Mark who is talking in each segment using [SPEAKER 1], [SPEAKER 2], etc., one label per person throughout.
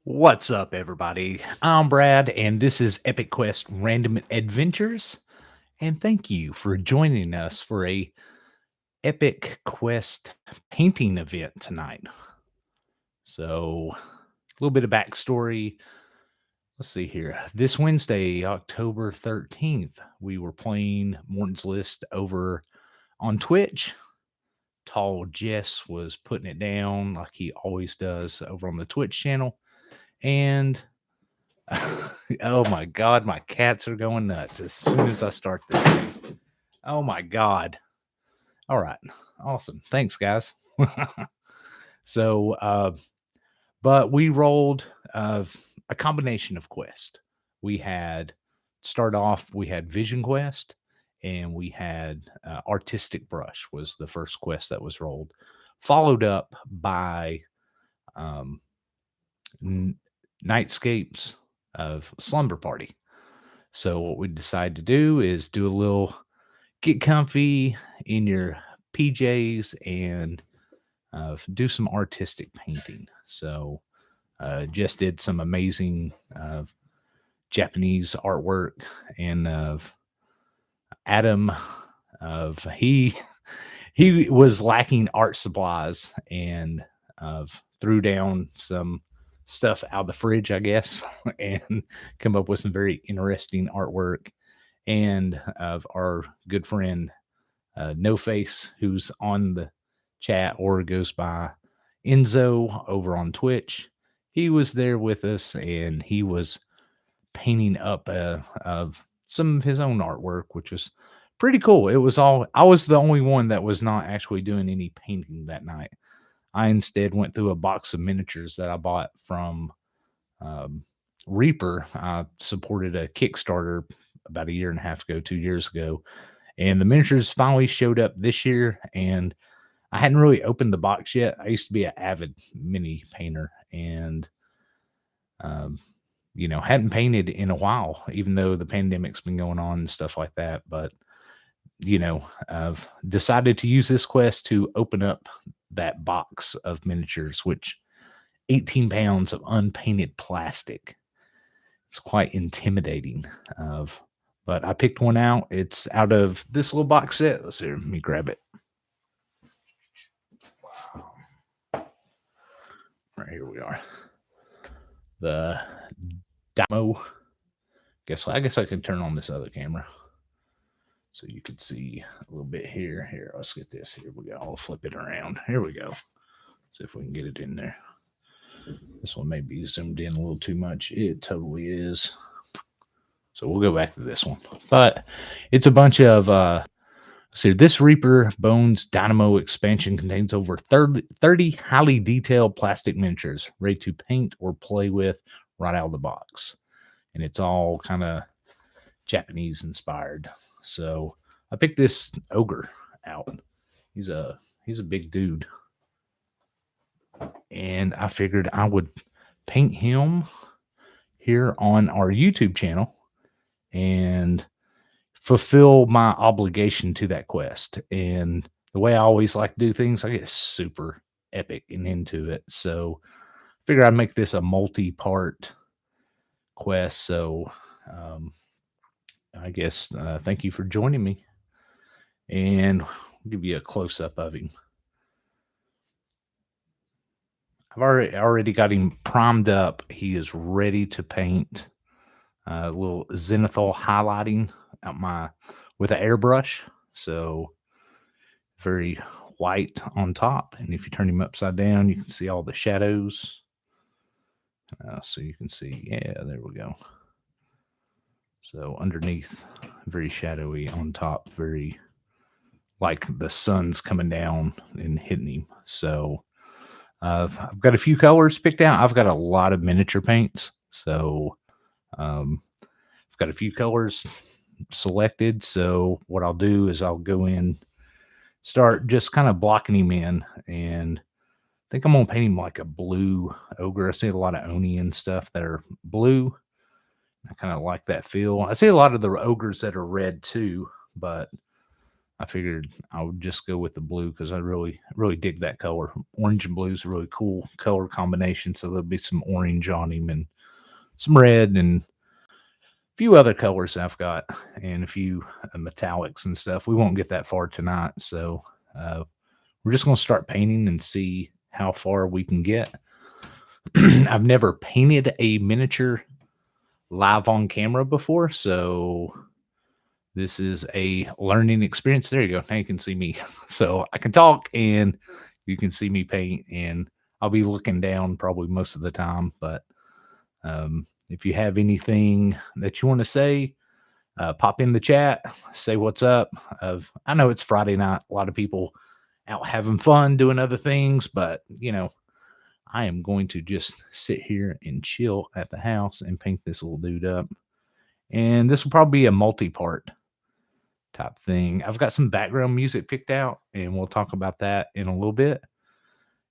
[SPEAKER 1] What's up, everybody? I'm Brad, and this is Epic Quest Random Adventures. And thank you for joining us for a Epic Quest painting event tonight. So, a little bit of backstory. Let's see here. This Wednesday, October 13th, we were playing Morton's List over on Twitch. Tall Jess was putting it down like he always does over on the Twitch channel. And oh my god, my cats are going nuts as soon as I start this thing. Oh my god. All right. Awesome. Thanks, guys. So, but we rolled a combination of quest. We had start off, we had Vision Quest, and we had Artistic Brush was the first quest that was rolled, followed up by um, Nightscapes of Slumber Party. So what we decided to do is do a little get comfy in your PJs and do some artistic painting. So just did some amazing Japanese artwork and of Adam of he was lacking art supplies and threw down some stuff out of the fridge, I guess, and come up with some very interesting artwork. And of our good friend No Face, who's on the chat or goes by Enzo over on Twitch, he was there with us, and he was painting up of some of his own artwork, which was pretty cool. It was all I was the only one that was not actually doing any painting that night. I instead went through a box of miniatures that I bought from um, Reaper. I supported a Kickstarter about a year and a half ago, 2 years ago, and the miniatures finally showed up this year. And I hadn't really opened the box yet. I used to be an avid mini painter, and um, hadn't painted in a while, even though the pandemic's been going on and stuff like that. But I've decided to use this quest to open up that box of miniatures, which 18 pounds of unpainted plastic. It's quite intimidating. But I picked one out. It's out of this little box set. Let's see. Let me grab it. Wow. Right here we are. The Diablo. I guess I can turn on this other camera so you can see a little bit here. Here, let's get this. Here we go. I'll flip it around. Here we go. See if we can get it in there. This one may be zoomed in a little too much. It totally is. So we'll go back to this one. But it's a bunch of so this Reaper Bones Dynamo expansion contains over 30 highly detailed plastic miniatures ready to paint or play with right out of the box. And it's all kind of Japanese inspired. So I picked this ogre out. He's a big dude. And I figured I would paint him here on our YouTube channel and fulfill my obligation to that quest. And the way I always like to do things, I get super epic and into it. So I figured I'd make this a multi-part quest. So I guess thank you for joining me. And I'll give you a close-up of him. I've already got him primed up. He is ready to paint. A little zenithal highlighting out with an airbrush. So very white on top. And if you turn him upside down, you can see all the shadows. So you can see, yeah, there we go. So underneath, very shadowy, on top, very like the sun's coming down and hitting him. So I've got a few colors picked out. I've got a lot of miniature paints. So I've got a few colors selected. So what I'll do is I'll go in, start just kind of blocking him in, and I think I'm gonna paint him like a blue ogre. I see a lot of Oni and stuff that are blue. I kind of like that feel. I see a lot of the ogres that are red too, but I figured I would just go with the blue because I really, really dig that color. Orange and blue is a really cool color combination. So there'll be some orange on him and some red and a few other colors I've got and a few metallics and stuff. We won't get that far tonight. So we're just going to start painting and see how far we can get. I've never painted a miniature live on camera before. So this is a learning experience. There you go. Now you can see me. So I can talk and you can see me paint, and I'll be looking down probably most of the time. But if you have anything that you want to say, pop in the chat, say what's up. I know it's Friday night. A lot of people out having fun doing other things, but you know, I am going to just sit here and chill at the house and paint this little dude up. And this will probably be a multi-part type thing. I've got some background music picked out, and we'll talk about that in a little bit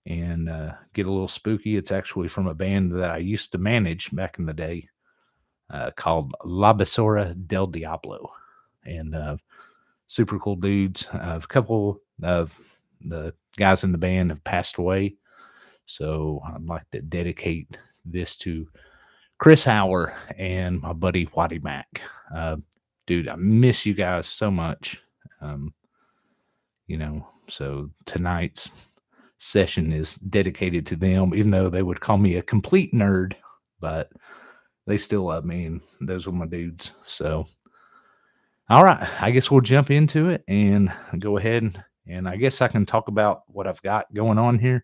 [SPEAKER 1] and get a little spooky. It's actually from a band that I used to manage back in the day called La Basura del Diablo. And super cool dudes. A couple of the guys in the band have passed away. So I'd like to dedicate this to Chris Howler and my buddy Waddy Mac. Dude, I miss you guys so much. You know, so tonight's session is dedicated to them, even though they would call me a complete nerd, but they still love me, and those were my dudes. So, all right, I guess we'll jump into it and go ahead and I guess I can talk about what I've got going on here.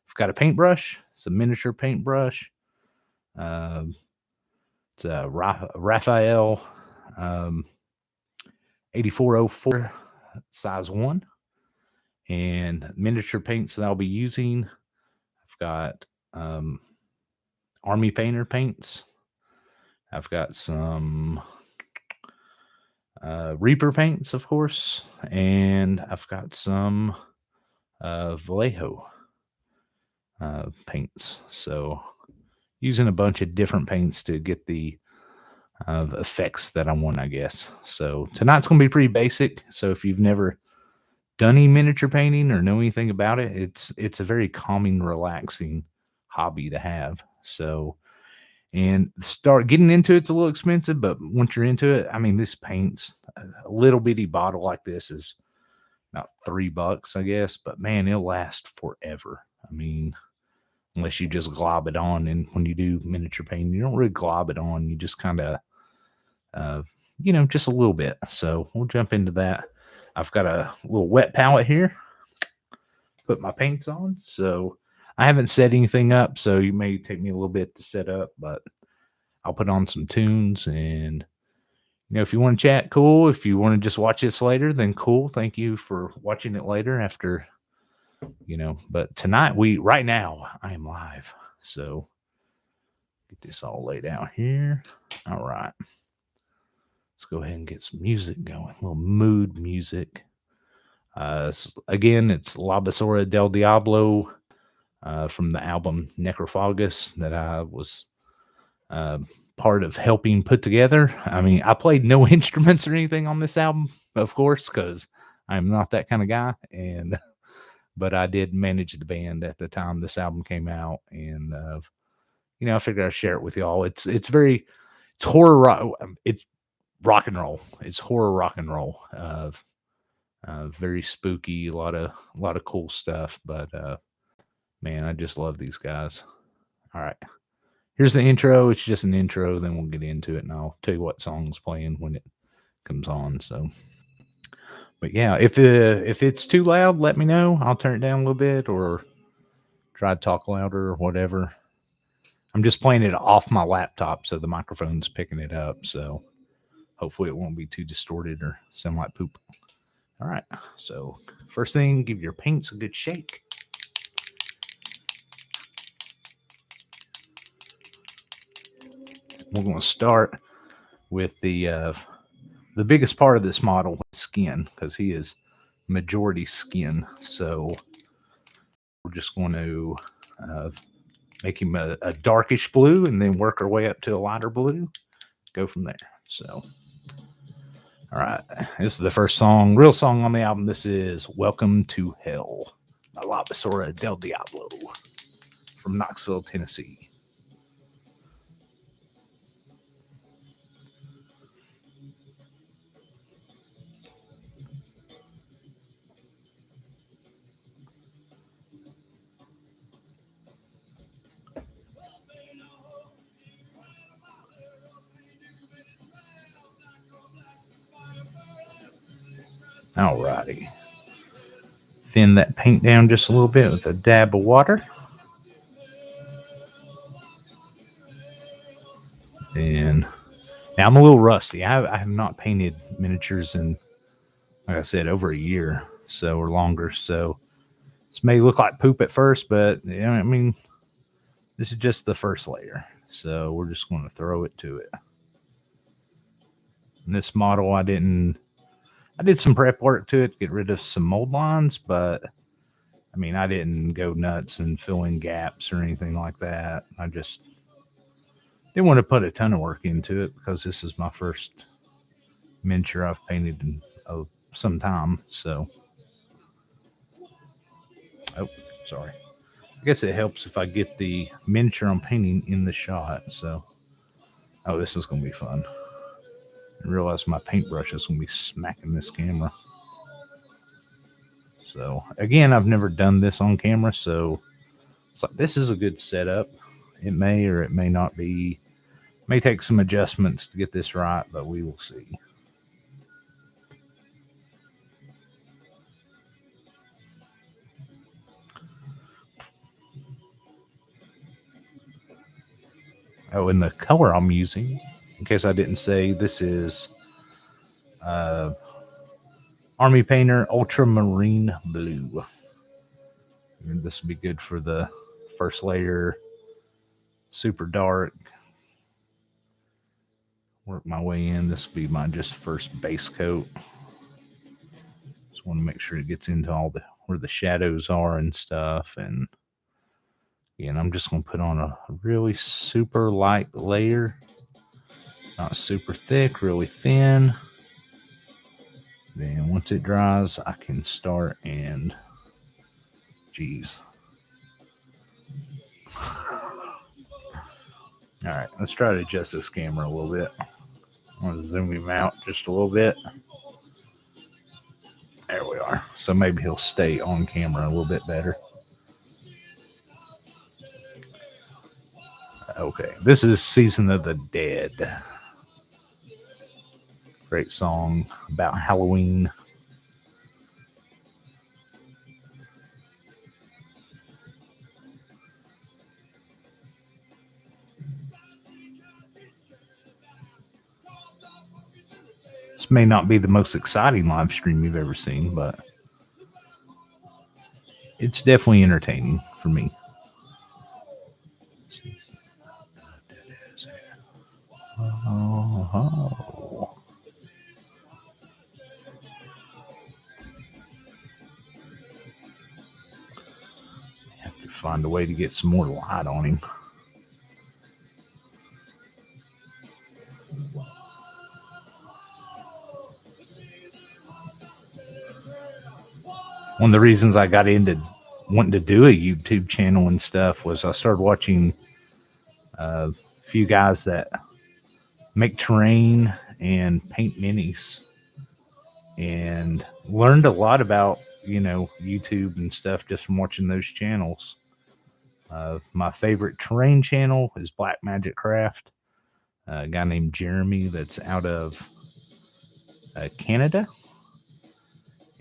[SPEAKER 1] I've got a paintbrush. It's a miniature paintbrush. It's a Raphael 8404 size 1. And miniature paints that I'll be using, I've got Army Painter paints. I've got some Reaper paints, of course. And I've got some Vallejo paints. So using a bunch of different paints to get the effects that I want, I guess. So tonight's going to be pretty basic. So if you've never done any miniature painting or know anything about it, it's a very calming, relaxing hobby to have. So, and start getting into it's a little expensive, but once you're into it, I mean, this paints a little bitty bottle like this is about $3, I guess, but man, it'll last forever. I mean, unless you just glob it on. And when you do miniature painting, you don't really glob it on. You just kind of, you know, just a little bit. So we'll jump into that. I've got a little wet palette here. Put my paints on. So I haven't set anything up. So you may take me a little bit to set up, but I'll put on some tunes. And, you know, if you want to chat, cool. If you want to just watch this later, then cool. Thank you for watching it later after, you know, but tonight right now I am live. So get this all laid out here. All right. Let's go ahead and get some music going. A little mood music. Again, it's La Basura del Diablo from the album Necrophagous that I was part of helping put together. I mean, I played no instruments or anything on this album, of course, because I'm not that kind of guy. But I did manage the band at the time this album came out, and you know, I figured I'd share it with y'all. It's horror rock. It's rock and roll. It's horror rock and roll. Very spooky. A lot of cool stuff. But man, I just love these guys. All right, here's the intro. It's just an intro. Then we'll get into it, and I'll tell you what song's playing when it comes on. So, but yeah, if it's too loud, let me know. I'll turn it down a little bit, or try to talk louder, or whatever. I'm just playing it off my laptop, so the microphone's picking it up. So hopefully it won't be too distorted or sound like poop. All right. So first thing, give your paints a good shake. We're going to start with the biggest part of this model, skin, because he is majority skin. So we're just going to make him a darkish blue and then work our way up to a lighter blue. Go from there. So All right. This is the first song, real song on the album. This is Welcome to Hell by La Basura del Diablo from Knoxville, Tennessee. Alrighty. Thin that paint down just a little bit with a dab of water. And now I'm a little rusty. I have not painted miniatures in, like I said, over a year so or longer. So this may look like poop at first, but I mean, this is just the first layer. So we're just going to throw it to it. And this model, I did some prep work to it to get rid of some mold lines, but I mean, I didn't go nuts and fill in gaps or anything like that. I just didn't want to put a ton of work into it because this is my first miniature I've painted in some time. So, oh, sorry. I guess it helps if I get the miniature I'm painting in the shot. So, oh, this is going to be fun. I realize my paintbrush is going to be smacking this camera. So, again, I've never done this on camera, so it's like this is a good setup. It may or it may not be. May take some adjustments to get this right, but we will see. Oh, and the color I'm using, in case I didn't say, this is Army Painter Ultramarine Blue. And this will be good for the first layer, super dark. Work my way in. This will be my just first base coat. Just want to make sure it gets into all the where the shadows are and stuff. And again, I'm just going to put on a really super light layer. Not super thick, really thin. Then once it dries, I can start and, geez. All right, let's try to adjust this camera a little bit. I'm going to zoom him out just a little bit. There we are. So maybe he'll stay on camera a little bit better. Okay, this is Season of the Dead. Great song about Halloween. This may not be the most exciting live stream you've ever seen, but it's definitely entertaining for me. Oh. Have to find a way to get some more light on him. One of the reasons I got into wanting to do a YouTube channel and stuff was I started watching a few guys that make terrain and paint minis and learned a lot about, YouTube and stuff just from watching those channels. My favorite terrain channel is Black Magic Craft, a guy named Jeremy that's out of Canada.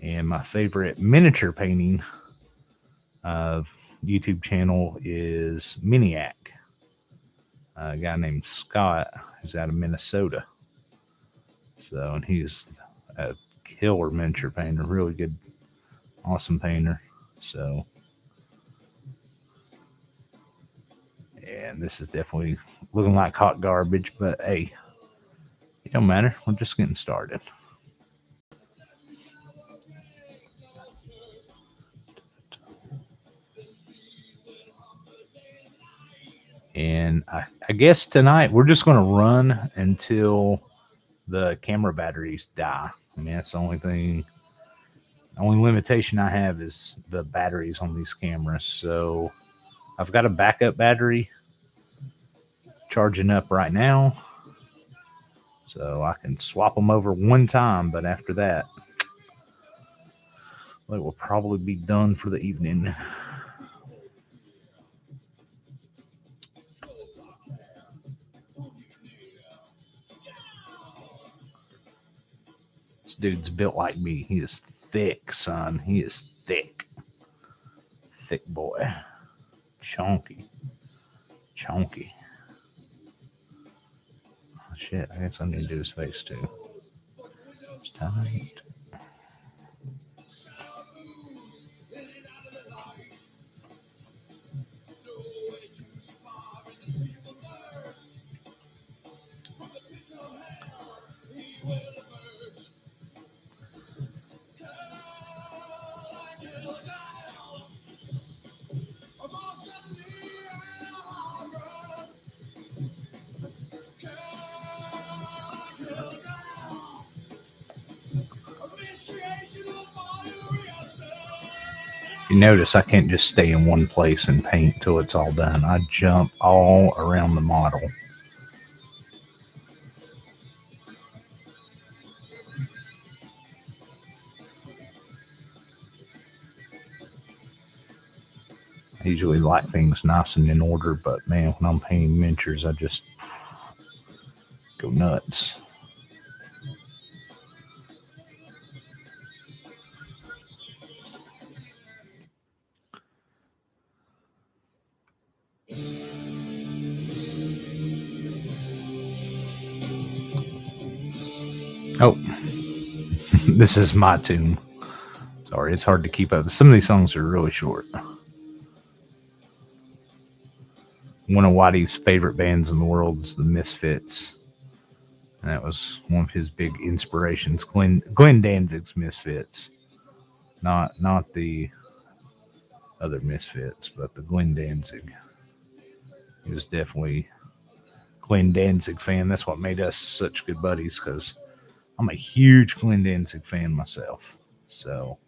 [SPEAKER 1] And my favorite miniature painting YouTube channel is Miniac, a guy named Scott who's out of Minnesota. So, and he's a killer miniature painter, really good, awesome painter. So, and this is definitely looking like hot garbage, but hey, it don't matter. We're just getting started. And I guess tonight we're just going to run until the camera batteries die. I mean, that's the only thing. The only limitation I have is the batteries on these cameras. So I've got a backup battery charging up right now. So I can swap them over one time, but after that, it will probably be done for the evening. This dude's built like me. He is thick, son. He is thick. Thick boy. Chunky. Chunky. Oh, shit, I guess I need to do his face too. It's tight. You notice I can't just stay in one place and paint till it's all done. I jump all around the model. I usually like things nice and in order, but man, when I'm painting miniatures, I just go nuts. Oh, this is my tune. Sorry, it's hard to keep up. Some of these songs are really short. One of Waddy's favorite bands in the world is the Misfits. And that was one of his big inspirations. Glenn Danzig's Misfits. Not the other Misfits, but the Glenn Danzig. He was definitely Glenn Danzig fan. That's what made us such good buddies, because I'm a huge Glenn Danzig fan myself. So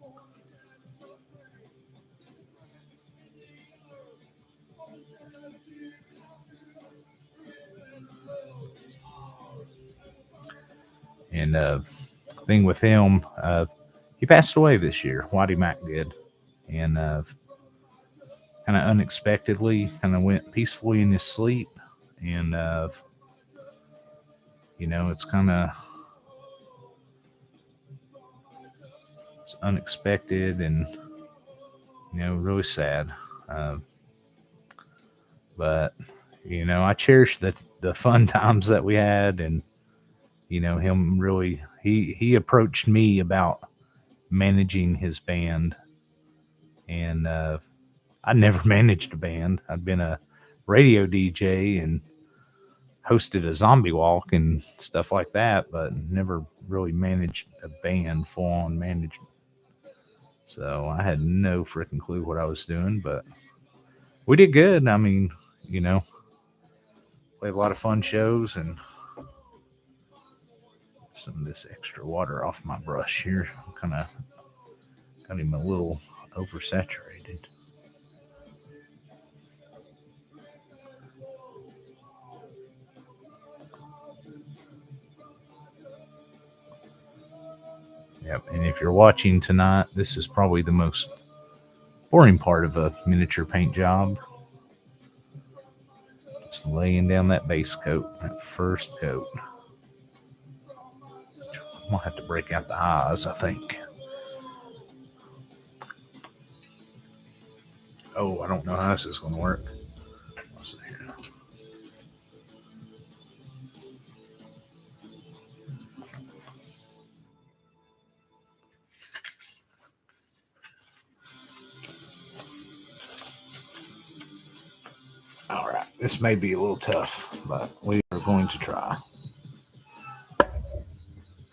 [SPEAKER 1] and thing with him, he passed away this year. Waddy Mac did, and kind of unexpectedly, kind of went peacefully in his sleep, and you know, it's kind of unexpected and, you know, really sad. But you know, I cherish the fun times that we had, and you know, him really he approached me about managing his band, and I never managed a band. I'd been a radio DJ and hosted a zombie walk and stuff like that, but never really managed a band, full on management. So I had no freaking clue what I was doing, but we did good. I mean, you know, played a lot of fun shows, and some of this extra water off my brush here kind of got him a little oversaturated. Yep, and if you're watching tonight, this is probably the most boring part of a miniature paint job. Just laying down that base coat, that first coat. I'm gonna have to break out the eyes, I think. Oh, I don't know how this is gonna work. Let's see here. All right, this may be a little tough, but we are going to try.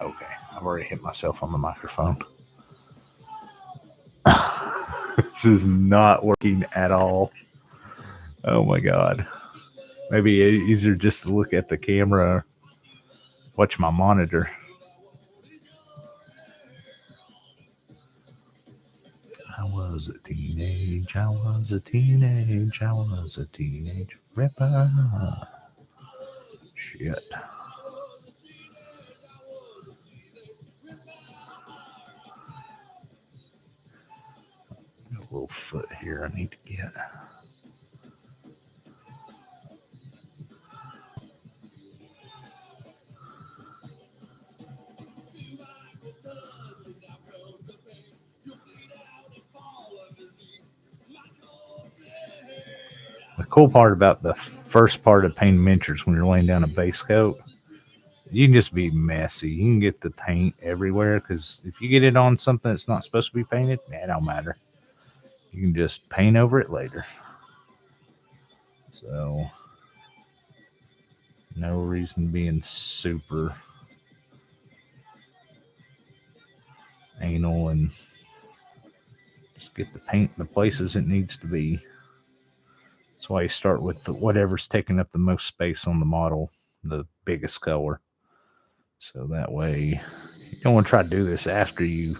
[SPEAKER 1] Okay, I've already hit myself on the microphone. This is not working at all. Oh my god. Maybe easier just to look at the camera watch my monitor. I was a teenage rapper. Shit. A little foot here I need to get. The cool part about the first part of painting miniatures when you're laying down a base coat, you can just be messy. You can get the paint everywhere because if you get it on something that's not supposed to be painted, it don't matter. You can just paint over it later. So, no reason being super anal and just get the paint in the places it needs to be. That's why you start with whatever's taking up the most space on the model, the biggest color. So that way, you don't want to try to do this after you,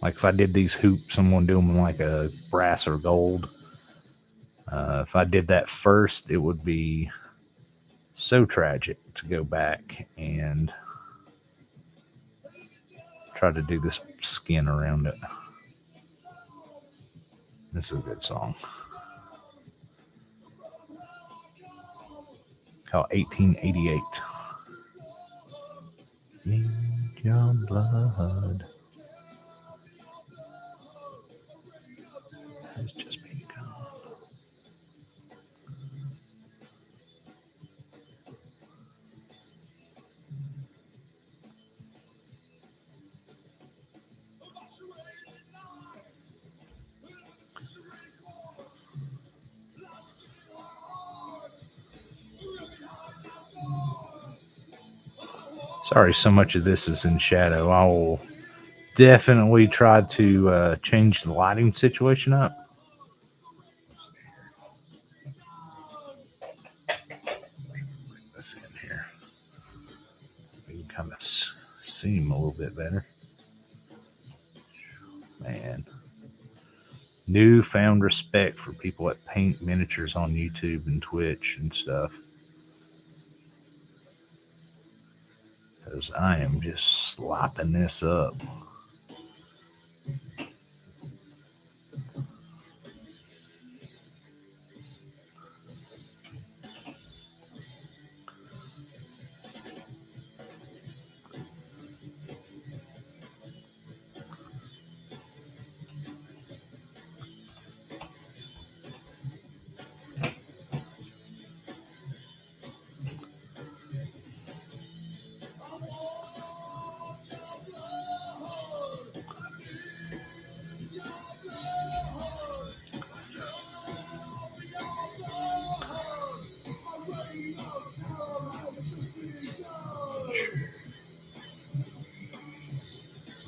[SPEAKER 1] like if I did these hoops, I'm going to do them in like a brass or gold. If I did that first, it would be so tragic to go back and try to do this skin around it. This is a good song. Called 1888. Need your blood. Has just been gone. Sorry, so much of this is in shadow. I will definitely try to change the lighting situation up. Bring this in here. We can kind of see him a little bit better. Man. Newfound respect for people that paint miniatures on YouTube and Twitch and stuff. Because I am just slopping this up.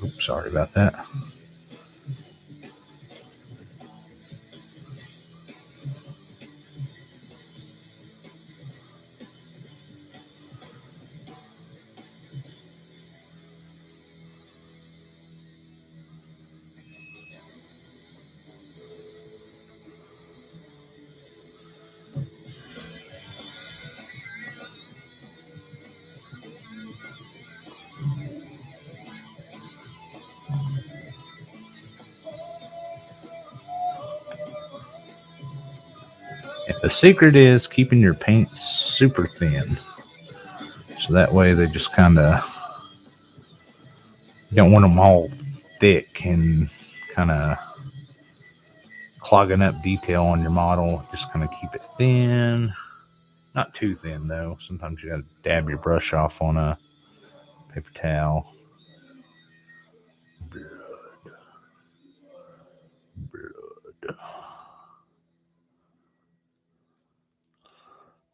[SPEAKER 1] Oops, sorry about that. The secret is keeping your paint super thin. So that way they just kind of, you don't want them all thick and kind of clogging up detail on your model. Just kind of keep it thin. Not too thin though. Sometimes you got to dab your brush off on a paper towel. Blood.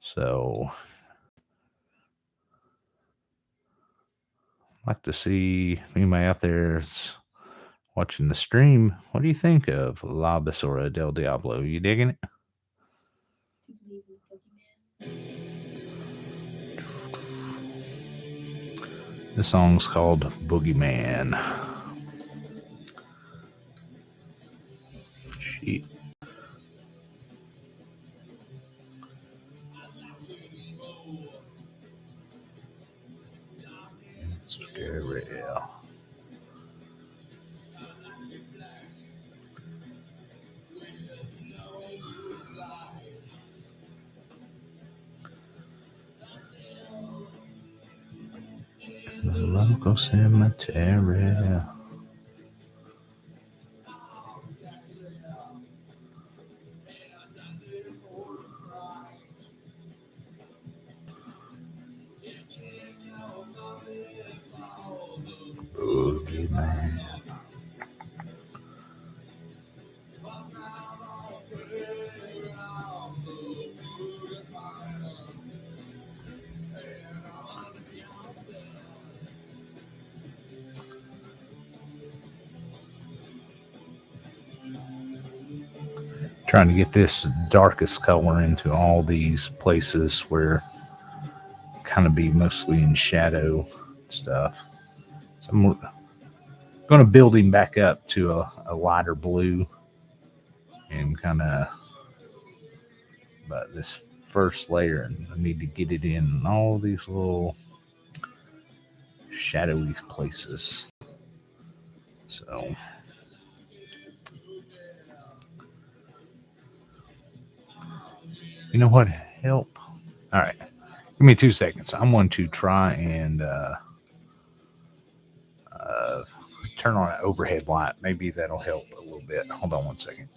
[SPEAKER 1] So, I'd like to see anybody out there is watching the stream. What do you think of La Basura del Diablo? You digging it? The song's called Boogeyman. Shit. Scary. The local cemetery. Boogeyman. Trying to get this darkest color into all these places where kind of be mostly in shadow stuff. So I'm going to build him back up to a lighter blue and kind of, but this first layer, I need to get it in all these little shadowy places. So you know what? Help. All right. Give me 2 seconds. I'm going to try and turn on an overhead light. Maybe that'll help a little bit. Hold on 1 second.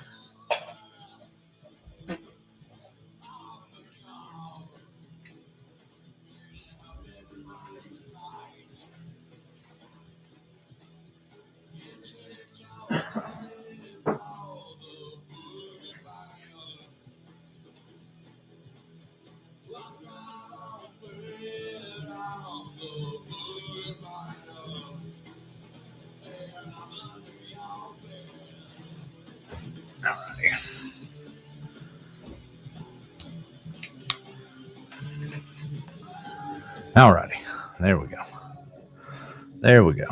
[SPEAKER 1] Alrighty. There we go. There we go.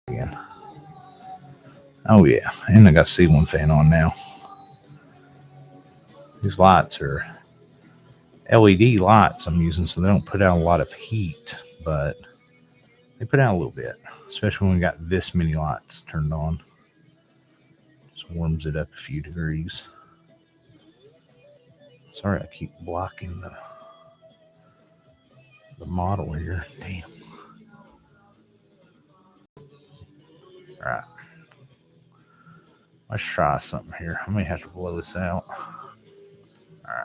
[SPEAKER 1] Again. Oh yeah. And I got ceiling fan on now. These lights are LED lights I'm using, so they don't put out a lot of heat, but they put out a little bit, especially when we got this many lights turned on. Just warms it up a few degrees. Sorry, I keep blocking the model here. Damn. All right. Let's try something here. I may have to blow this out. All right.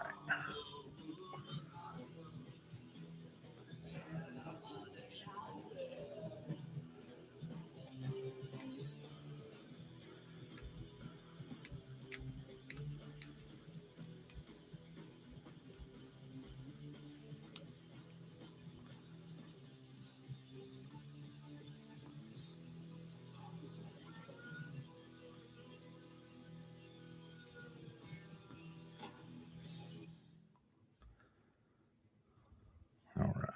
[SPEAKER 1] All right.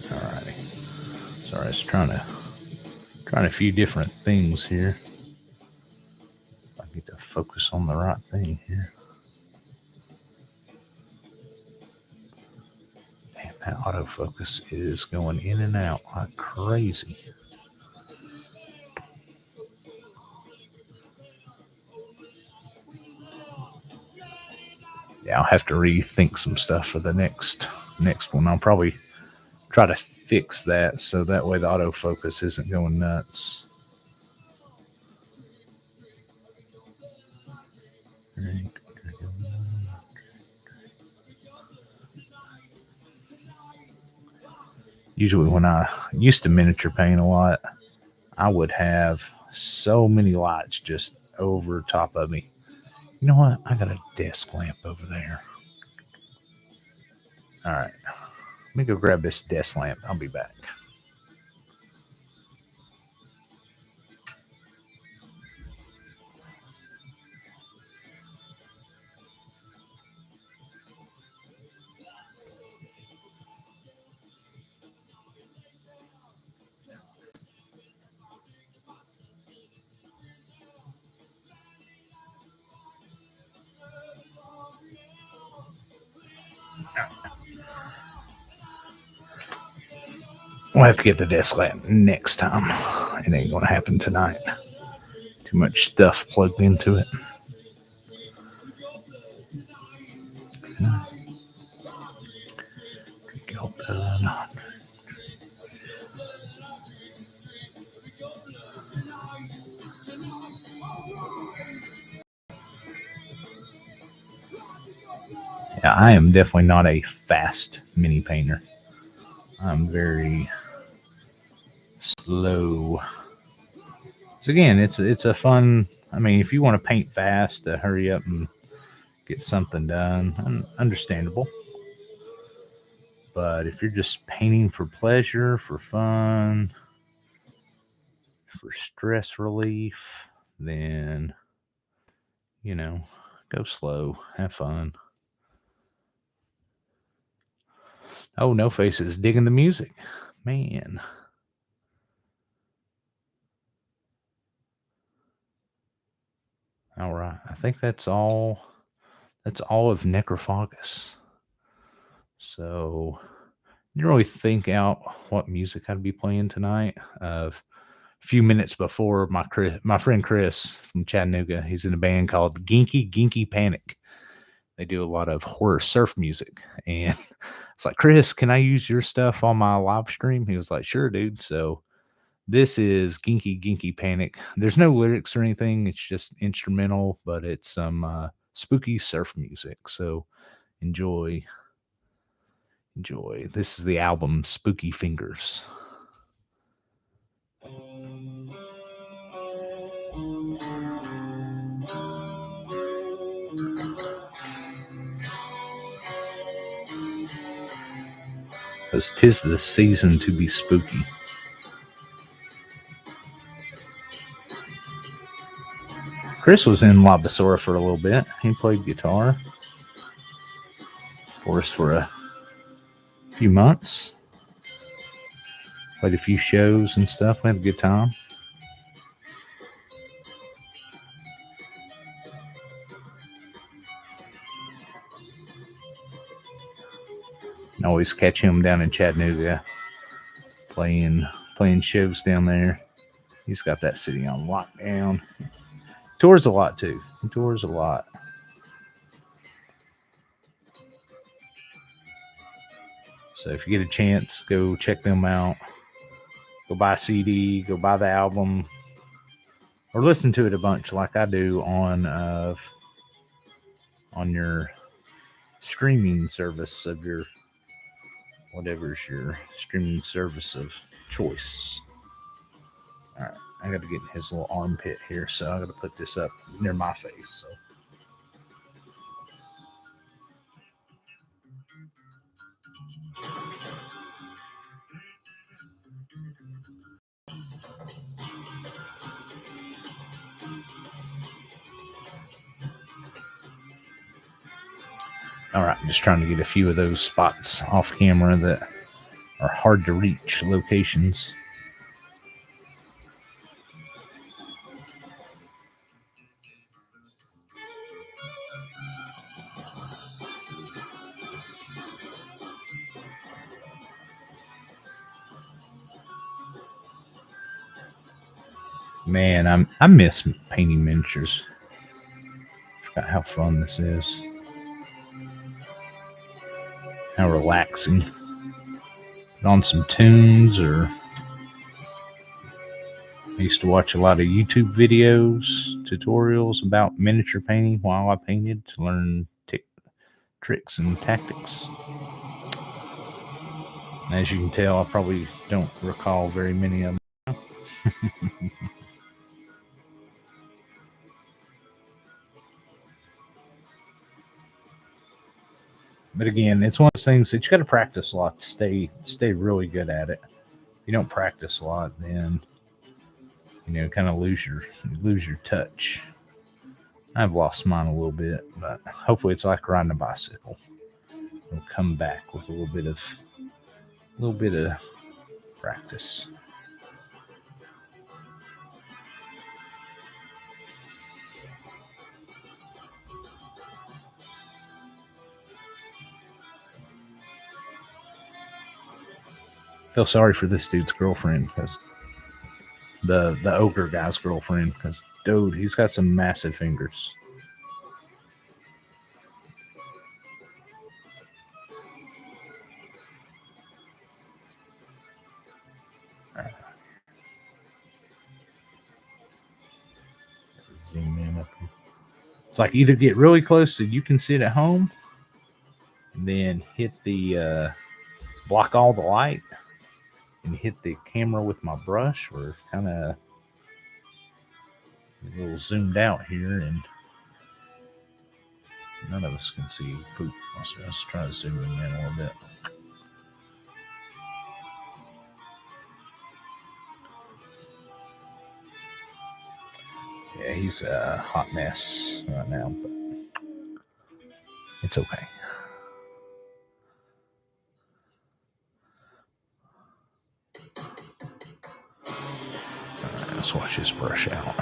[SPEAKER 1] Alrighty. Sorry, I was trying a few different things here. I get to focus on the right thing here. Damn, that autofocus is going in and out like crazy. Yeah, I'll have to rethink some stuff for the next one. I'll probably try to fix that so that way the autofocus isn't going nuts. Usually when I used to miniature paint a lot, I would have so many lights just over top of me. You know what? I got a desk lamp over there. All right. Let me go grab this desk lamp. I'll be back. We'll have to get the desk lamp next time. It ain't going to happen tonight. Too much stuff plugged into it. Yeah, I am definitely not a fast mini painter. I'm very slow. So again, it's a fun. I mean, if you want to paint fast to hurry up and get something done, understandable. But if you're just painting for pleasure, for fun, for stress relief, then go slow, have fun. Oh, No Face is digging the music, man. All right, I think that's all. That's all of Necrophagous. So didn't really think out what music I'd be playing tonight. A few minutes before, my friend Chris from Chattanooga, he's in a band called Genki Panic. They do a lot of horror surf music, and it's like, Chris, can I use your stuff on my live stream? He was like, sure, dude. So this is Genki Panic. There's no lyrics or anything. It's just instrumental, but it's some spooky surf music. So enjoy. This is the album Spooky Fingers. Because 'tis the season to be spooky. Chris was in Basura for a little bit. He played guitar for us for a few months. Played a few shows and stuff. We had a good time. I always catch him down in Chattanooga playing shows down there. He's got that city on lockdown. Tours a lot too. He tours a lot. So if you get a chance, go check them out. Go buy a CD. Go buy the album, or listen to it a bunch, like I do on your streaming service of your whatever's your streaming service of choice. All right, I got to get in his little armpit here, so I got to put this up near my face. So. All right, I'm just trying to get a few of those spots off camera that are hard to reach locations. Man, I miss painting miniatures. Forgot how fun this is. How relaxing. Put on some tunes, or I used to watch a lot of YouTube videos, tutorials about miniature painting while I painted to learn tricks and tactics. And as you can tell, I probably don't recall very many of them. But again, it's one of those things that you got to practice a lot to stay really good at it. If you don't practice a lot, then kind of lose your touch. I've lost mine a little bit, but hopefully it's like riding a bicycle. It'll come back with a little bit of practice. Feel sorry for this dude's girlfriend, because the ogre guy's girlfriend, because dude, he's got some massive fingers. Zoom in up here. It's like either get really close so you can sit at home, and then hit the block all the light, and hit the camera with my brush, or kind of a little zoomed out here, and none of us can see poop. Let's try to zoom in a little bit. Yeah, he's a hot mess right now, but it's okay. Alright, let's wash this brush out.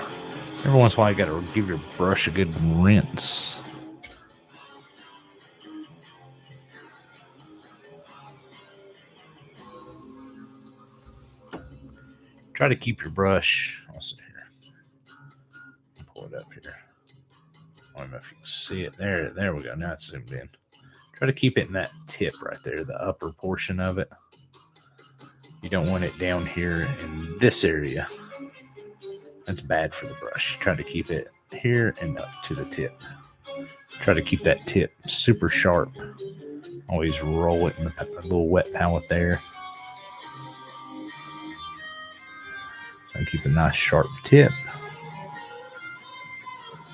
[SPEAKER 1] Every once in a while, you gotta give your brush a good rinse. Try to keep your brush. Let's see here. Pull it up here. I don't know if you can see it. There we go. Now it's zoomed in. Try to keep it in that tip right there, the upper portion of it. You don't want it down here in this area. That's bad for the brush. Try to keep it here and up to the tip. Try to keep that tip super sharp. Always roll it in the little wet palette there. And keep a nice sharp tip.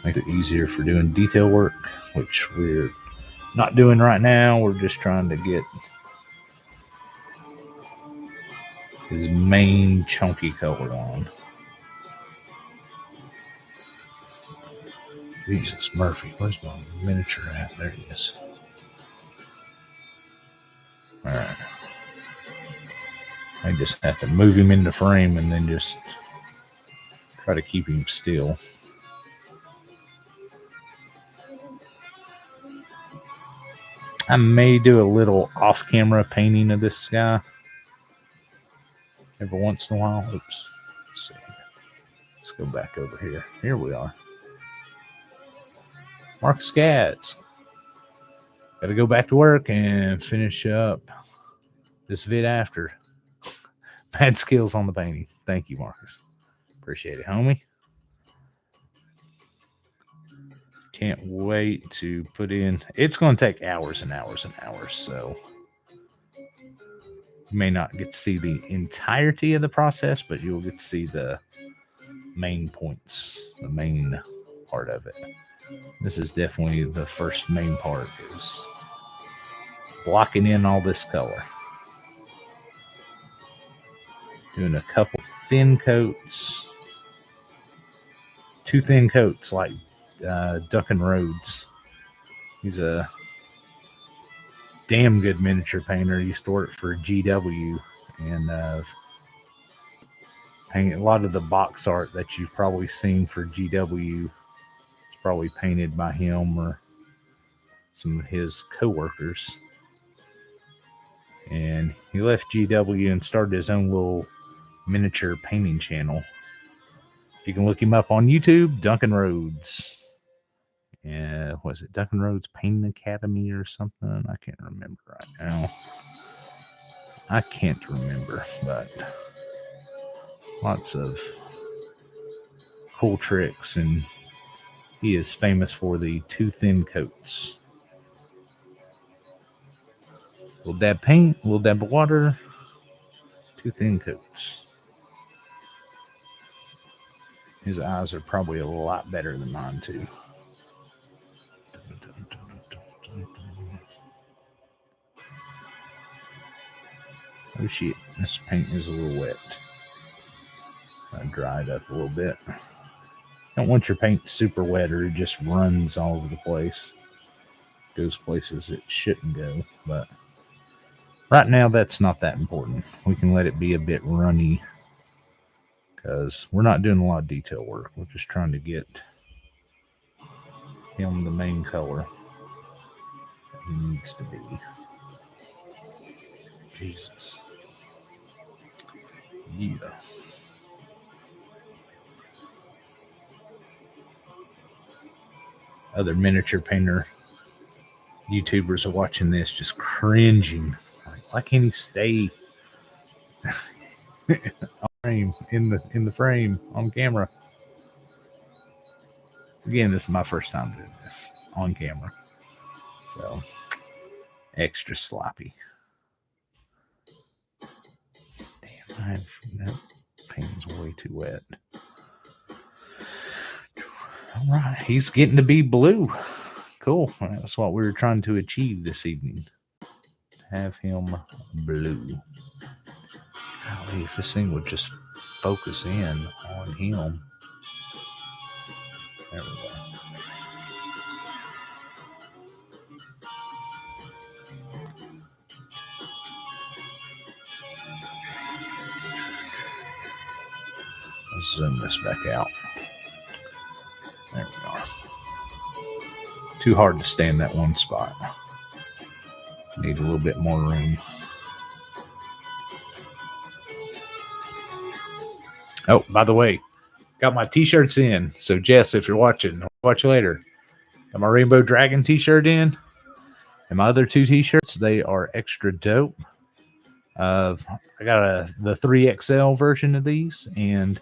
[SPEAKER 1] Make it easier for doing detail work, which we're not doing right now. We're just trying to get his main chunky color on. Jesus, Murphy, where's my miniature at? There he is. Alright. I just have to move him into frame and then just try to keep him still. I may do a little off-camera painting of this guy every once in a while. Oops. Let's see here. Let's go back over here. Here we are. Marcus Gads. Got to go back to work and finish up this vid after. Bad skills on the painting. Thank you, Marcus. Appreciate it, homie. Can't wait to put in. It's going to take hours and hours and hours, so you may not get to see the entirety of the process, but you'll get to see the main points, the main part of it. This is definitely the first main part, is blocking in all this color. Doing a couple thin coats. 2 thin coats like Duncan Rhodes. He's a damn good miniature painter. He used to work for GW, and painted a lot of the box art that you've probably seen for GW. It's probably painted by him or some of his co-workers. And he left GW and started his own little miniature painting channel. You can look him up on YouTube, Duncan Rhodes. Was it Duncan Rhodes Painting Academy or something? I can't remember right now. I can't remember, but lots of cool tricks, and he is famous for the 2 thin coats. Little dab paint, little dab of water, 2 thin coats. His eyes are probably a lot better than mine too. Oh shit, this paint is a little wet. I dried up a little bit. Don't want your paint super wet or it just runs all over the place. Goes places it shouldn't go, but right now that's not that important. We can let it be a bit runny because we're not doing a lot of detail work. We're just trying to get him the main color he needs to be. Jesus. Yeah. Other miniature painter YouTubers are watching this, just cringing. Like, why can't he stay in the frame on camera? Again, this is my first time doing this on camera, so extra sloppy. Damn, that paint's way too wet. All right, he's getting to be blue. Cool. That's what we were trying to achieve this evening. Have him blue. Golly, if this thing would just focus in on him. There we go. Let's zoom this back out. There we are. Too hard to stay in that one spot. Need a little bit more room. Oh, by the way, got my t-shirts in. So Jess, if you're watching, I'll watch you later. Got my Rainbow Dragon t-shirt in. And my other two t-shirts, they are extra dope. I got the 3XL version of these, and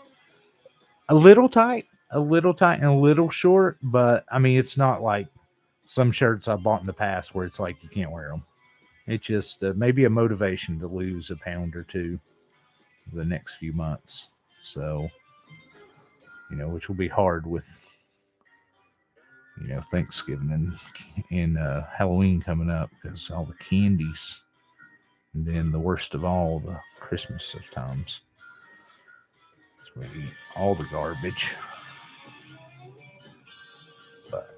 [SPEAKER 1] a little tight and a little short, but I mean, it's not like some shirts I bought in the past where it's like you can't wear them. It's just maybe a motivation to lose a pound or two the next few months. So, which will be hard with, Thanksgiving and Halloween coming up because all the candies, and then the worst of all, the Christmas of times. So we eat all the garbage. But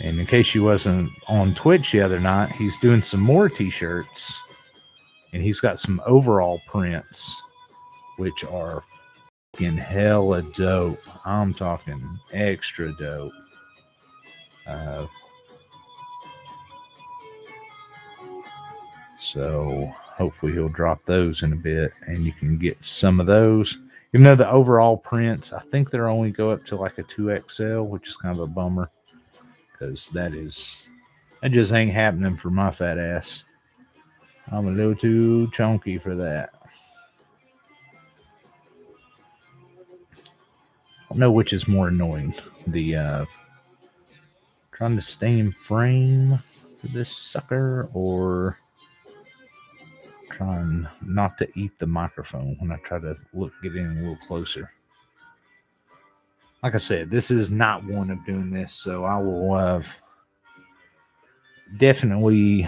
[SPEAKER 1] and in case you wasn't on Twitch the other night, he's doing some more t-shirts, and he's got some overall prints, which are fucking hella dope. I'm talking extra dope. So hopefully he'll drop those in a bit, and you can get some of those. Even though the overall prints, I think they're only go up to like a 2XL, which is kind of a bummer because that just ain't happening for my fat ass. I'm a little too chunky for that. I don't know which is more annoying. The trying to stay in frame for this sucker, or trying not to eat the microphone when I try to get in a little closer. Like I said, this is not one of doing this, so I will definitely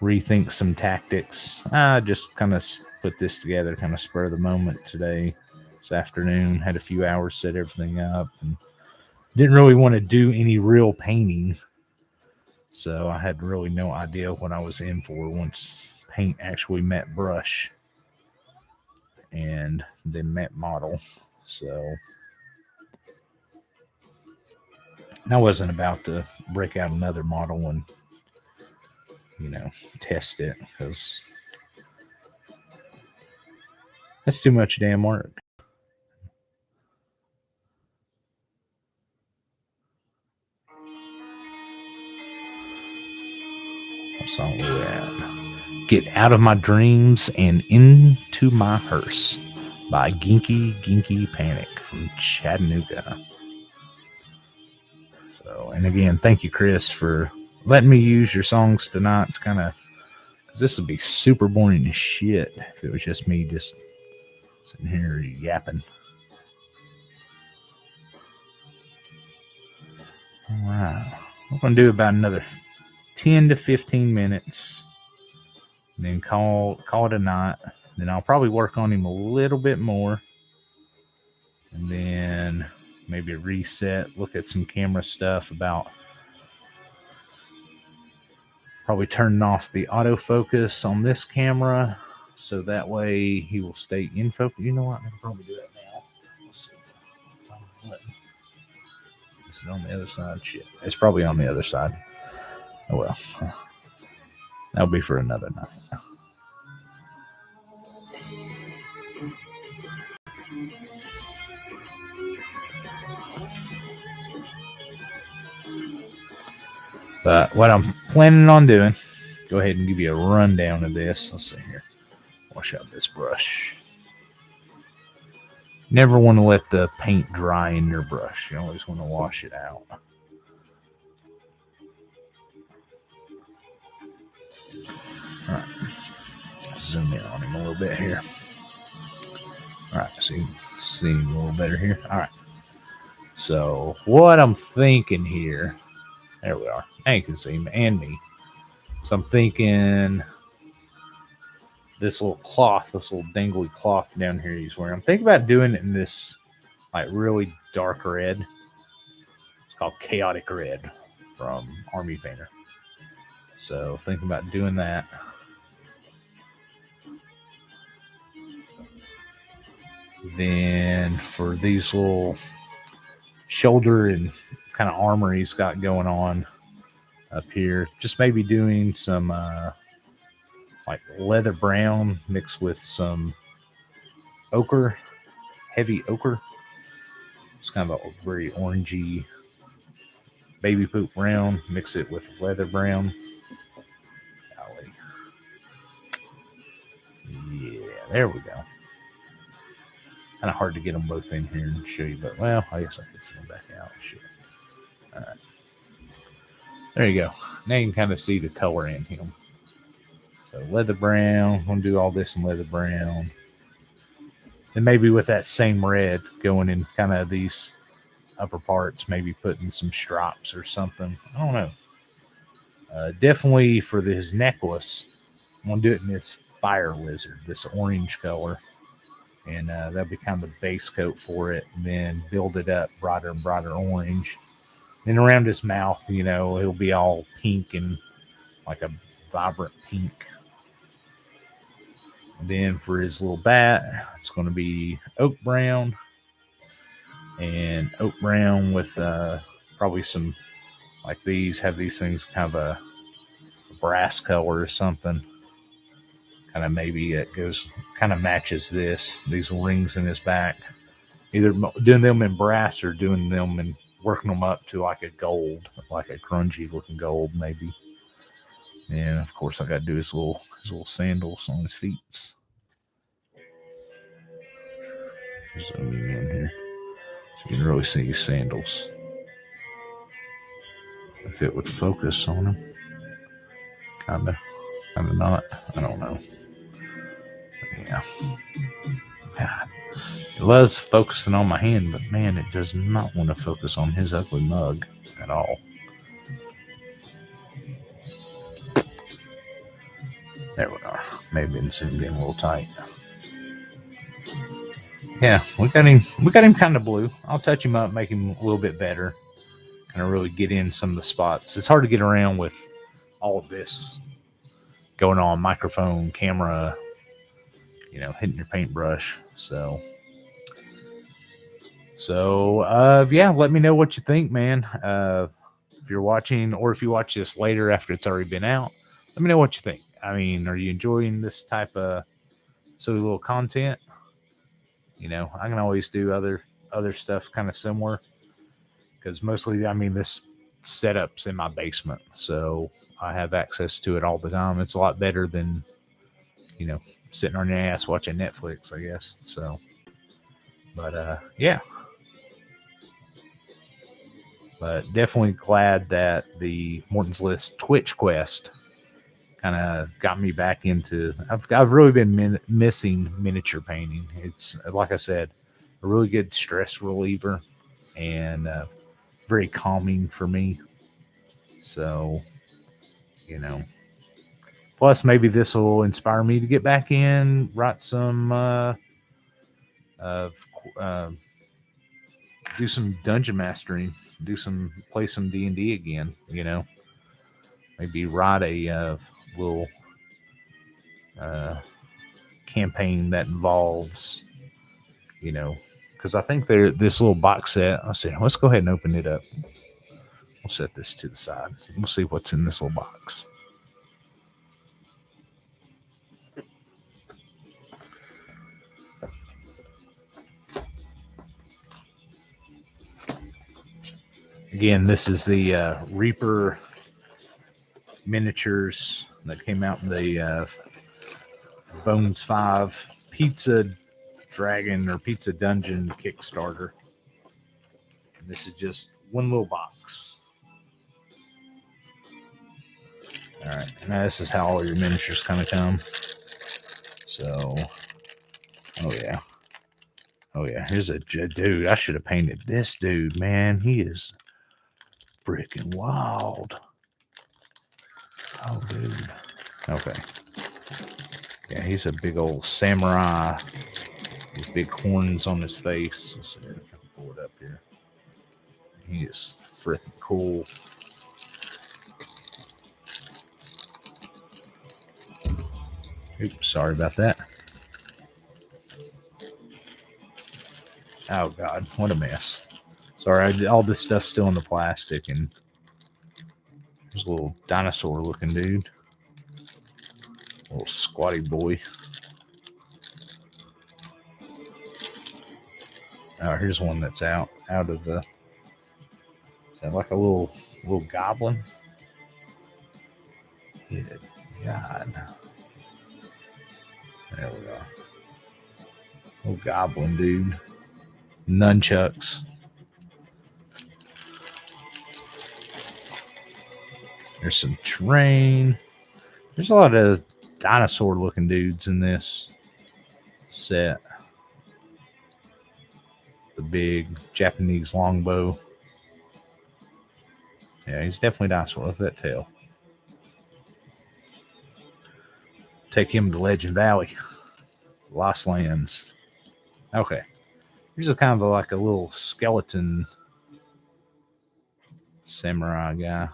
[SPEAKER 1] rethink some tactics. I just kind of put this together, kind of spur of the moment today, this afternoon. Had a few hours, set everything up, and didn't really want to do any real painting. So I had really no idea what I was in for once paint actually met brush and then met model. So I wasn't about to break out another model and, test it, because that's too much damn work. What song was that? Get Out of My Dreams and Into My Hearse by Genki Panic from Chattanooga. So, and again, thank you, Chris, for letting me use your songs tonight. It's kind of, because this would be super boring as shit if it was just me just sitting here yapping. All right. We're going to do about another 10 to 15 minutes. And then call it a night. Then I'll probably work on him a little bit more. And then maybe reset, look at some camera stuff about probably turning off the autofocus on this camera, so that way he will stay in focus. You know what? I can probably do that now. Let's see. Is it on the other side? Shit. It's probably on the other side. Oh well. That'll be for another night. But what I'm planning on doing, go ahead and give you a rundown of this. Let's see here. Wash out this brush. Never want to let the paint dry in your brush. You always want to wash it out. All right. Zoom in on him a little bit here. All right. See him a little better here. All right. So what I'm thinking here, there we are. Now you can see him and me. So I'm thinking this little cloth, this little dangly cloth down here he's wearing. I'm thinking about doing it in this like really dark red. It's called Chaotic Red from Army Painter. So thinking about doing that. Then for these little shoulder and kind of armor he's got going on up here, just maybe doing some like leather brown mixed with some ochre, heavy ochre. It's kind of a very orangey baby poop brown. Mix it with leather brown. Golly. Yeah, there we go. Kind of hard to get them both in here and show you, but well, I guess I could send them back out. Shit. All right. There you go. Now you can kind of see the color in him. So leather brown. I'm going to do all this in leather brown. And maybe with that same red going in kind of these upper parts, maybe putting some stripes or something. I don't know. Definitely for his necklace, I'm going to do it in this fire lizard, this orange color. And that'll be kind of the base coat for it. And then build it up brighter and brighter orange. And around his mouth, you know, it'll be all pink and like a vibrant pink. And then for his little bat, it's going to be oak brown. And oak brown with probably some, like these, have these things kind of a brass color or something. Kind of maybe it goes, kind of matches these rings in his back. Either doing them in brass or doing them and working them up to like a gold, like a grungy looking gold maybe. And of course I got to do his little sandals on his feet. Zooming in here so you can really see his sandals. If it would focus on him. Kind of not. I don't know. Yeah. God. It loves focusing on my hand, but man, it does not want to focus on his ugly mug at all. There we are. Maybe it's zoomed in a little tight. Yeah, we got him kind of blue. I'll touch him up, make him a little bit better. Kind of really get in some of the spots. It's hard to get around with all of this going on, microphone, camera, you know, hitting your paintbrush. So yeah, let me know what you think, man. If you're watching, or if you watch this later after it's already been out, let me know what you think. I mean, are you enjoying this type of silly little content? You know, I can always do other stuff kind of similar, because mostly, I mean, this setup's in my basement, so I have access to it all the time. It's a lot better than, you know, sitting on your ass watching Netflix, I guess. So, but yeah. But definitely glad that the Morton's List Twitch quest kind of got me back into. I've really been missing miniature painting. It's, like I said, a really good stress reliever and very calming for me. So, you know, plus maybe this will inspire me to get back in, write some, do some dungeon mastering, play some D&D again. You know, maybe write a little campaign that involves, you know, because I think they're this little box set. Let's see. Let's go ahead and open it up. We'll set this to the side. We'll see what's in this little box. Again, this is the Reaper miniatures that came out in the Bones 5 Pizza Dragon or Pizza Dungeon Kickstarter. And this is just one little box. All right, now this is how all your miniatures kind of come. So, oh yeah, here's a dude. I should have painted this dude, man. He is freaking wild. Oh, dude. Okay. Yeah, he's a big old samurai. These big horns on his face. Let's see, I can pull it up here. He is freaking cool. Oops, sorry about that. Oh, God, what a mess. Sorry, all this stuff's still in the plastic, and there's a little dinosaur-looking dude. Little squatty boy. Oh, here's one that's out of the... Is that like a little goblin? Good God. There we go. Little goblin dude. Nunchucks. There's some terrain. There's a lot of dinosaur looking dudes in this set. The big Japanese longbow. Yeah, he's definitely dinosaur. Look at that tail. Take him to Legend Valley. Lost Lands. Okay. Here's a kind of like a little skeleton samurai guy.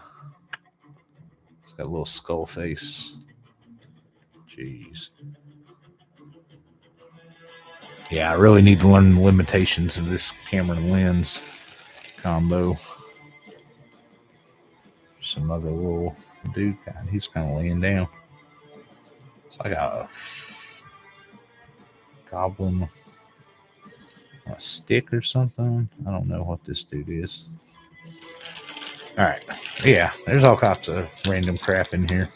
[SPEAKER 1] He's got a little skull face. Jeez. Yeah, I really need to learn the limitations of this camera and lens combo. Some other little dude. God, he's kind of laying down. It's like a goblin on a stick or something. I don't know what this dude is. All right. Yeah, there's all kinds of random crap in here.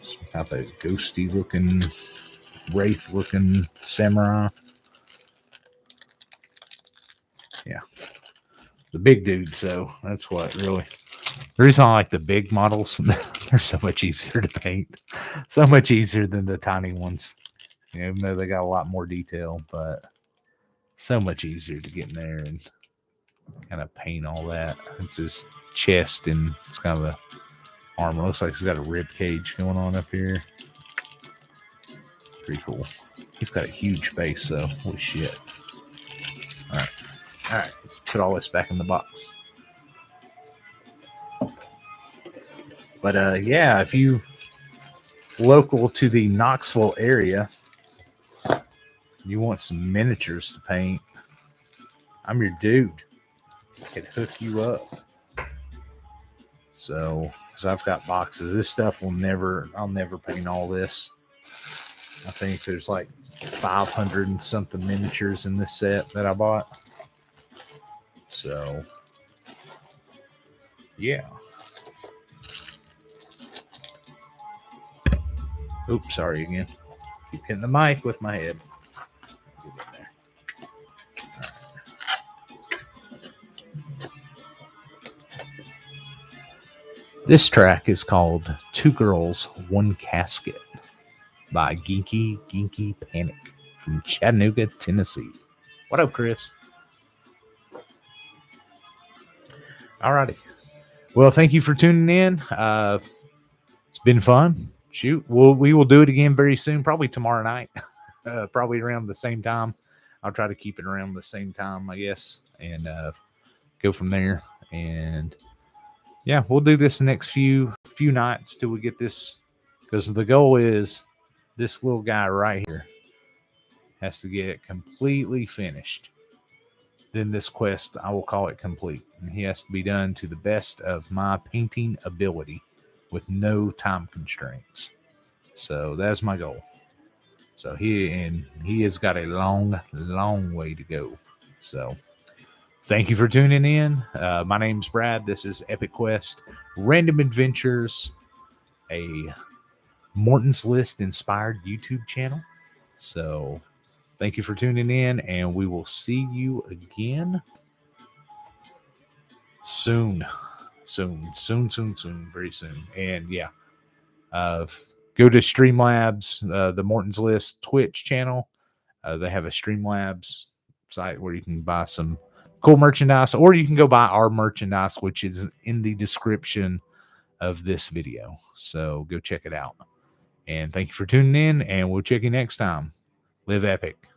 [SPEAKER 1] Some kind of a ghosty looking, wraith looking samurai. Yeah. The big dude, so that's what really. The reason I like the big models, they're so much easier to paint. So much easier than the tiny ones. You know, even though they got a lot more detail, but so much easier to get in there and kind of paint all that. It's his chest and it's kind of a armor. Looks like he's got a rib cage going on up here. Pretty cool. He's got a huge base though. Holy shit. All right, let's put all this back in the box. But yeah, if you local to the Knoxville area, you want some miniatures to paint, I'm your dude. I could hook you up. So, because I've got boxes. This stuff I'll never paint all this. I think there's like 500 and something miniatures in this set that I bought. So, yeah. Oops, sorry again. Keep hitting the mic with my head. Get in there. This track is called Two Girls, One Casket by Genki Panic from Chattanooga, Tennessee. What up, Chris? Alrighty. Well, thank you for tuning in. It's been fun. Shoot, we will do it again very soon, probably tomorrow night, probably around the same time. I'll try to keep it around the same time, I guess, and go from there. And yeah, we'll do this the next few nights till we get this, because the goal is this little guy right here. has to get it completely finished. Then this quest, I will call it complete. And he has to be done to the best of my painting ability with no time constraints. So that's my goal. So he has got a long way to go. So thank you for tuning in. My name's Brad. This is Epic Quest Random Adventures, a Morton's List inspired YouTube channel. So thank you for tuning in, and we will see you again soon. Soon, very soon. And yeah, go to Streamlabs, the Morton's List Twitch channel. They have a Streamlabs site where you can buy some cool merchandise, or you can go buy our merchandise, which is in the description of this video. So go check it out. And thank you for tuning in, and we'll check you next time. Live epic.